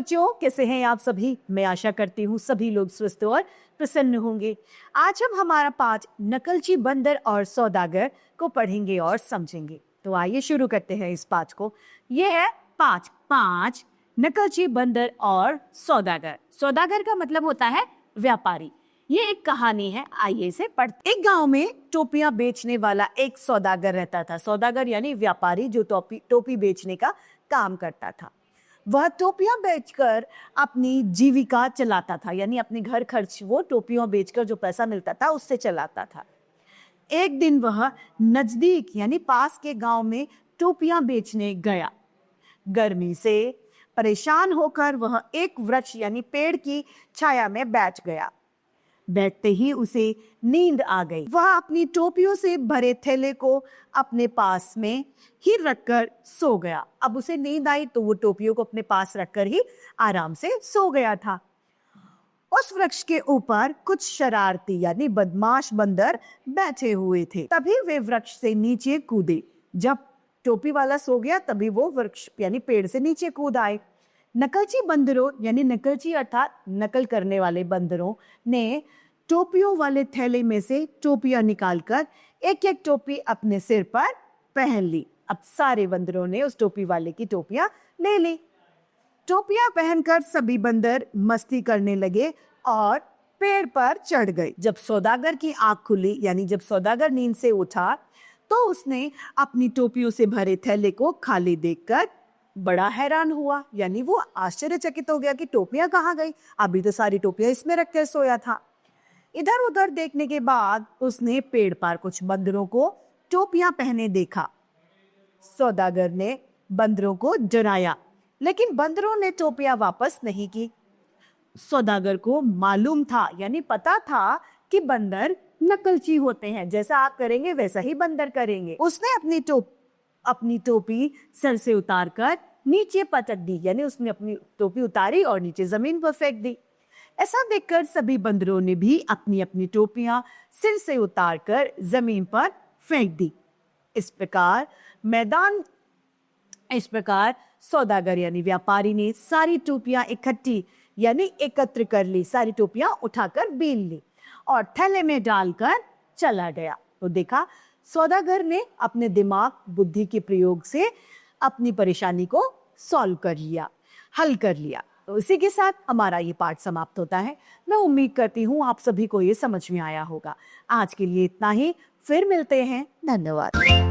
बच्चों, कैसे हैं आप सभी? मैं आशा करती हूँ सभी लोग स्वस्थ और प्रसन्न होंगे। आज हम हमारा पाठ नकलची बंदर और सौदागर को पढ़ेंगे और समझेंगे। तो आइए शुरू करते हैं इस पाठ को। ये है पाँच नकलची बंदर और सौदागर। सौदागर का मतलब होता है व्यापारी। ये एक कहानी है, आइए इसे पढ़ते। एक गांव में टोपियां बेचने वाला एक सौदागर रहता था। सौदागर यानी व्यापारी जो टोपी बेचने का काम करता था। वह टोपियां बेचकर अपनी जीविका चलाता था, यानी अपने घर खर्च वो टोपियां बेचकर जो पैसा मिलता था उससे चलाता था। एक दिन वह नजदीक यानी पास के गांव में टोपियां बेचने गया। गर्मी से परेशान होकर वह एक वृक्ष यानी पेड़ की छाया में बैठ गया। बैठते ही उसे नींद आ गई। वह अपनी टोपियों से भरे थैले को अपने पास में ही रखकर सो गया। अब उसे नींद आई तो वो टोपियों को अपने पास रखकर ही आराम से सो गया था। उस वृक्ष के ऊपर कुछ शरारती यानी बदमाश बंदर बैठे हुए थे। तभी वे वृक्ष से नीचे कूदे। जब टोपी वाला सो गया तभी वो वृक्ष यानी पेड़ से नीचे कूद आए। नकलची बंदरों यानी नकलची अर्थात नकल करने वाले बंदरों ने टोपियों वाले थैले में से टोपियां निकालकर एक एक टोपी अपने सिर पर पहन ली। अब सारे बंदरों ने उस टोपी वाले की टोपियां ले ली। टोपियां पहनकर सभी बंदर मस्ती करने लगे और पेड़ पर चढ़ गए। जब सौदागर की आंख खुली यानी जब सौदागर नींद से उठा तो उसने अपनी टोपियों से भरे थैले को खाली देखकर बड़ा हैरान हुआ, यानी वो आश्चर्यचकित हो गया कि टोपियां कहाँ गई। अभी तो सारी टोपियां इसमें रखकर सोया था। इधर उधर देखने के बाद उसने पेड़ पर कुछ बंदरों को टोपियां पहने देखा। सौदागर ने बंदरों को डराया, लेकिन बंदरों ने टोपियां वापस नहीं की। सौदागर को मालूम था यानी पता था कि बंदर नकलची होते हैं, जैसा आप करेंगे वैसा ही बंदर करेंगे। उसने अपनी टोपी सर से उतारकर नीचे पटक दी, यानी उसने अपनी टोपी उतारी और नीचे जमीन पर फेंक दी। ऐसा देखकर सभी बंदरों ने भी अपनी अपनी टोपियां सिर से उतारकर जमीन पर फेंक दी। इस प्रकार सौदागर यानी व्यापारी ने सारी टोपियां इकट्ठी यानी एकत्र कर ली। सारी टोपियां उठाकर बीन ली और थैले में डालकर चला गया। तो देखा, सौदागर ने अपने दिमाग बुद्धि के प्रयोग से अपनी परेशानी को सॉल्व कर लिया, हल कर लिया। तो इसी के साथ हमारा ये पाठ समाप्त होता है। मैं उम्मीद करती हूँ आप सभी को ये समझ में आया होगा। आज के लिए इतना ही, फिर मिलते हैं। धन्यवाद।